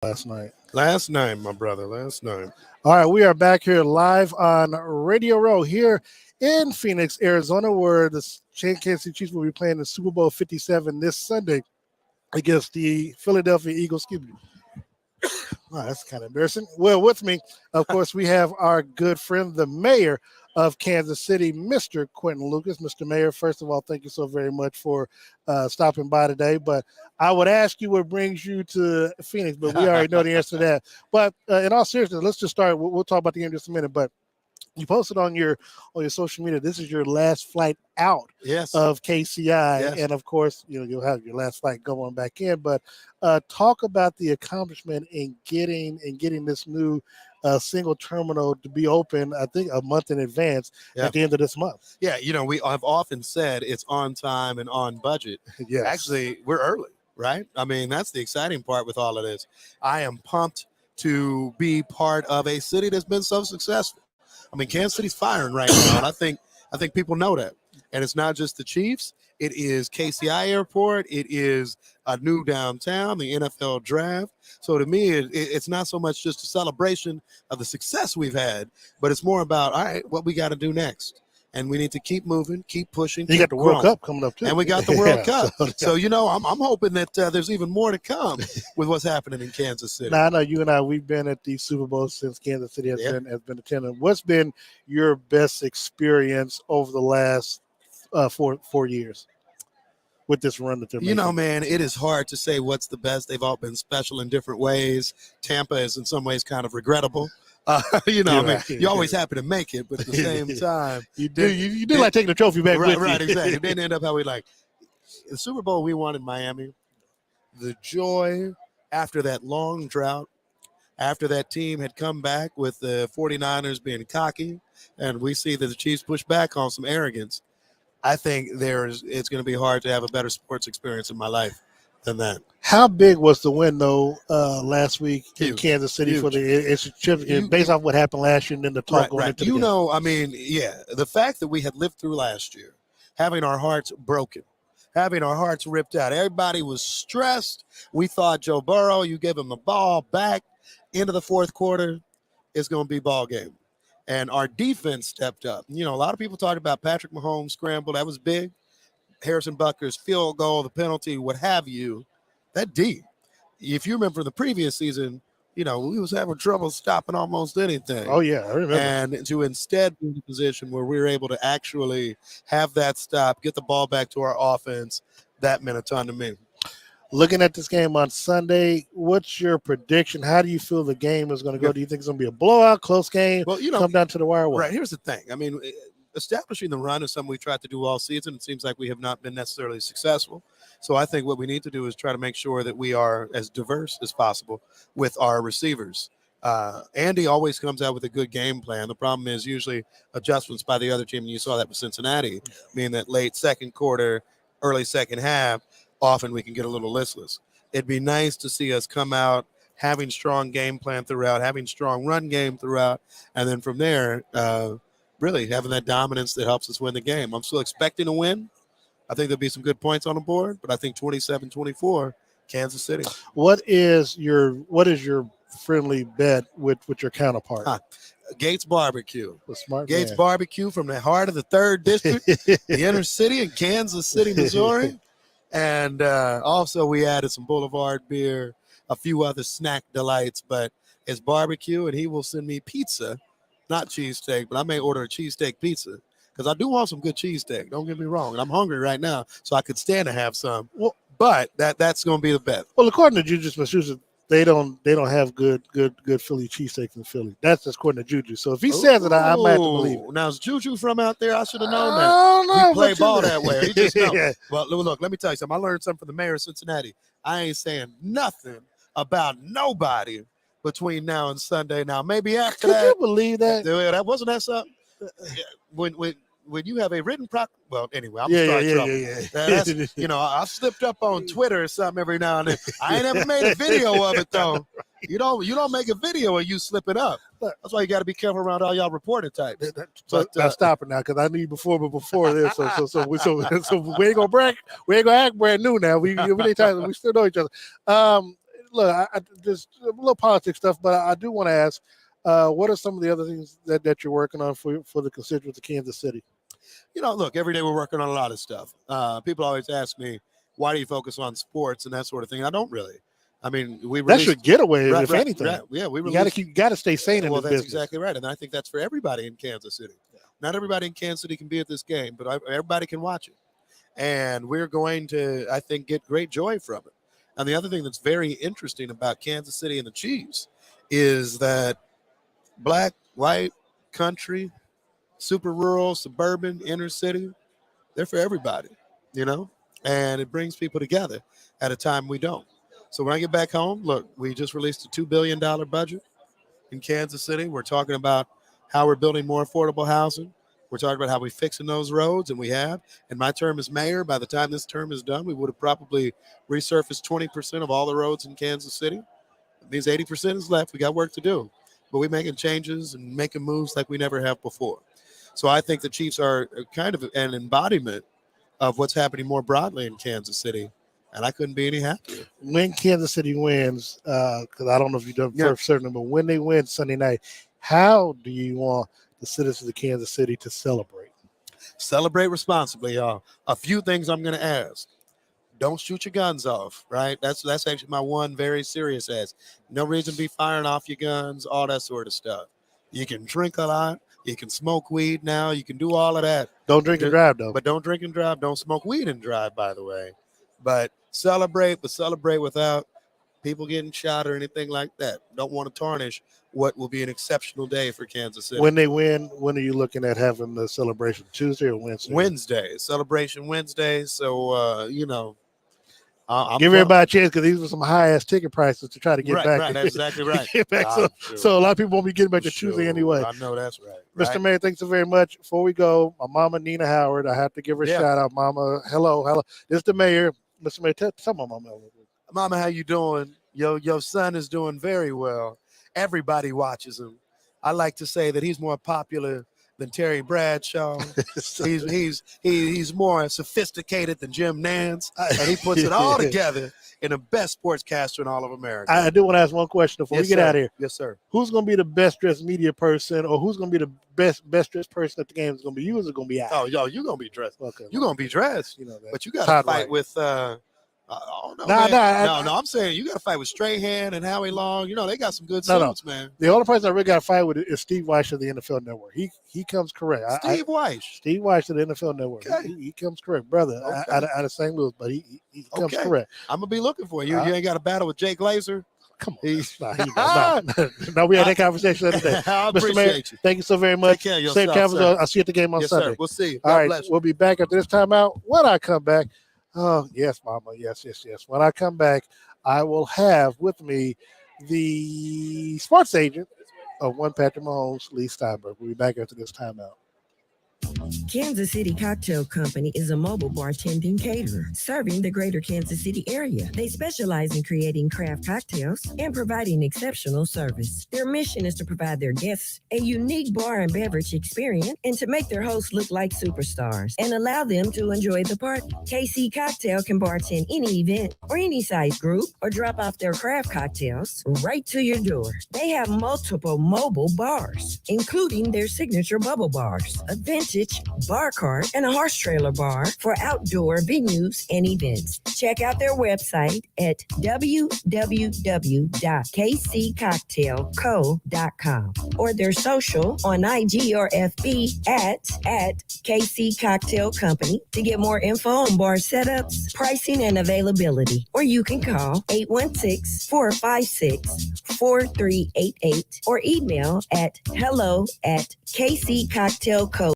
last night. Last night, my brother. Last night. All right, we are back here live on Radio Row here in Phoenix, Arizona, where the Kansas City Chiefs will be playing the Super Bowl 57 this Sunday against the Philadelphia Eagles. Excuse me. Wow, that's kind of embarrassing. Well, with me, of course, we have our good friend, the mayor of Kansas City, Mr. Quinton Lucas. Mr. Mayor, first of all, thank you so very much for stopping by today. But I would ask you what brings you to Phoenix, but we already know the answer to that. But in all seriousness, let's just start. We'll talk about the game in just a minute. But you posted on your social media, this is your last flight out of KCI, and of course, you'll have your last flight going back in. But talk about the accomplishment in getting this new single terminal to be open, I think, a month in advance at the end of this month. Yeah, we have often said it's on time and on budget. Yes. Actually, we're early, right? I mean, that's the exciting part with all of this. I am pumped to be part of a city that's been so successful. I mean, Kansas City's firing right now, and I think people know that. And it's not just the Chiefs. It is KCI Airport. It is a new downtown, the NFL draft. So to me, it's not so much just a celebration of the success we've had, but it's more about, all right, what we got to do next. And we need to keep moving, keep pushing. You got the World Cup coming up, too. And we got the World Cup. So, I'm hoping that there's even more to come with what's happening in Kansas City. Now, I know you and I, we've been at the Super Bowl since Kansas City has been attending. What's been your best experience over the last 4 years with this run that they're making? Man, it is hard to say what's the best. They've all been special in different ways. Tampa is in some ways kind of regrettable. You always happy to make it, but at the same time, you did like taking the trophy back with you. Right, exactly. It didn't end up how we like. The Super Bowl we won in Miami, the joy after that long drought, after that team had come back with the 49ers being cocky, and we see that the Chiefs push back on some arrogance. I think it's going to be hard to have a better sports experience in my life than that. How big was the win, though, last week in Huge. Kansas City Huge. for the Champion, based off what happened last year and then the talk going into the game? The fact that we had lived through last year, having our hearts broken, having our hearts ripped out, everybody was stressed. We thought Joe Burrow, you give him the ball back into the fourth quarter, it's going to be ball game. And our defense stepped up. A lot of people talk about Patrick Mahomes' scramble. That was big. Harrison Butker's field goal, the penalty, what have you. That D. If you remember the previous season, we was having trouble stopping almost anything. Oh, yeah, I remember. And to instead be in a position where we were able to actually have that stop, get the ball back to our offense, that meant a ton to me. Looking at this game on Sunday, what's your prediction? How do you feel the game is going to go? Do you think it's going to be a blowout, close game, come down to the wire? Right, here's the thing. I mean, establishing the run is something we've tried to do all season. It seems like we have not been necessarily successful. So I think what we need to do is try to make sure that we are as diverse as possible with our receivers. Andy always comes out with a good game plan. The problem is usually adjustments by the other team, and you saw that with Cincinnati, meaning that late second quarter, early second half, often we can get a little listless. It'd be nice to see us come out having strong game plan throughout, having strong run game throughout, and then from there, really having that dominance that helps us win the game. I'm still expecting a win. I think there'll be some good points on the board, but I think 27-24, Kansas City. What is your friendly bet with your counterpart? Gates Barbecue. Gates Barbecue from the heart of the 3rd District, the inner city in Kansas City, Missouri. And also we added some Boulevard beer, a few other snack delights, but it's barbecue, and he will send me pizza, not cheesesteak, but I may order a cheesesteak pizza because I do want some good cheesesteak. Don't get me wrong. And I'm hungry right now, so I could stand to have some. Well, but that's going to be the bet. Well, according to Juju Smith-Schuster, they don't have good Philly cheesesteaks in Philly. That's just according to Juju. So if he says it, I might have to believe it. Now, is Juju from out there? I should have known that. I don't know. He play ball that way. He just know. Yeah. Well, look, let me tell you something. I learned something from the mayor of Cincinnati. I ain't saying nothing about nobody between now and Sunday. Now, maybe after that. Could you believe that? That wasn't that something? When you have a written well, anyway, I'm gonna start trouble. I slipped up on Twitter or something every now and then. I ain't ever made a video of it though. You don't make a video of you slipping up. That's why you got to be careful around all y'all reporter types. But stop it now, because I knew you before this. So we ain't gonna brag. We ain't gonna act brand new now. We still know each other. look, there's a little politics stuff, but I do want to ask, what are some of the other things that you're working on for the constituents of Kansas City? Look, every day we're working on a lot of stuff. People always ask me, why do you focus on sports and that sort of thing? I don't really. I mean, that's your getaway, if anything. Right, yeah, we you got to stay sane in this business. That's exactly right, and I think that's for everybody in Kansas City. Yeah. Not everybody in Kansas City can be at this game, but everybody can watch it, and we're going to, I think, get great joy from it. And the other thing that's very interesting about Kansas City and the Chiefs is that black, white, country, super rural, suburban, inner city, they're for everybody, and it brings people together at a time we don't. So when I get back home, look, we just released a $2 billion budget in Kansas City. We're talking about how we're building more affordable housing. We're talking about how we're fixing those roads, and we have. And my term as mayor, by the time this term is done, we would have probably resurfaced 20% of all the roads in Kansas City. It means 80% is left. We got work to do. But we're making changes and making moves like we never have before. So I think the Chiefs are kind of an embodiment of what's happening more broadly in Kansas City. And I couldn't be any happier. When Kansas City wins, because I don't know if you've done for certain, but when they win Sunday night, how do you want the citizens of Kansas City to celebrate? Celebrate responsibly, y'all. A few things I'm going to ask. Don't shoot your guns off, right? That's actually my one very serious ask. No reason to be firing off your guns, all that sort of stuff. You can drink a lot. You can smoke weed now. You can do all of that. Don't drink and drive, though. But don't drink and drive. Don't smoke weed and drive, by the way. But celebrate without people getting shot or anything like that. Don't want to tarnish what will be an exceptional day for Kansas City. When they win, when are you looking at having the celebration? Tuesday or Wednesday? Wednesday. Celebration Wednesday. So, give everybody a chance, because these were some high-ass ticket prices to try to get back. Right, that's exactly right. So a lot of people won't be getting back to Tuesday anyway. I know that's right. Mr. Mayor, thanks so very much. Before we go, my mama, Nina Howard, I have to give her a shout-out. Mama, hello. This is the mayor. Mr. Mayor, tell my mama. Mama, how you doing? Your son is doing very well. Everybody watches him. I like to say that he's more popular than Terry Bradshaw. he's more sophisticated than Jim Nance, and he puts it all together in the best sportscaster in all of America. I do want to ask one question before we get out of here. Yes, sir. Who's going to be the best dressed media person, or who's going to be the best dressed person at the game? Is going to be you, or is it going to be I? Oh, you're going to be dressed. Okay, you're going to be dressed. But you got to fight with. No, I'm saying you got to fight with Strahan and Howie Long. They got some good suits, man. The only person I really got to fight with is Steve Weiss of the NFL Network. He comes correct. Steve Weiss of the NFL Network. Okay. He comes correct, brother. Okay. Out of St. Louis, but he comes correct. I'm gonna be looking for you. You ain't got a battle with Jake Glazer. Come on. No, we had that conversation the other day. I appreciate you. Thank you so very much. Take care of yourself, I'll see you at the game on Sunday. Sir. We'll see you. All right, we'll be back after this timeout. When I come back, oh, yes, Mama. Yes. When I come back, I will have with me the sports agent of one Patrick Mahomes, Lee Steinberg. We'll be back after this timeout. Kansas City Cocktail Company is a mobile bartending caterer serving the greater Kansas City area. They specialize in creating craft cocktails and providing exceptional service. Their mission is to provide their guests a unique bar and beverage experience and to make their hosts look like superstars and allow them to enjoy the party. KC Cocktail can bartend any event or any size group or drop off their craft cocktails right to your door. They have multiple mobile bars, including their signature bubble bars, a vintage bar cart, and a horse trailer bar for outdoor venues and events. Check out their website at www.kccocktailco.com or their social on IG or FB at KC Cocktail Company to get more info on bar setups, pricing, and availability. Or you can call 816-456-4388 or email at hello@kccocktailco.com.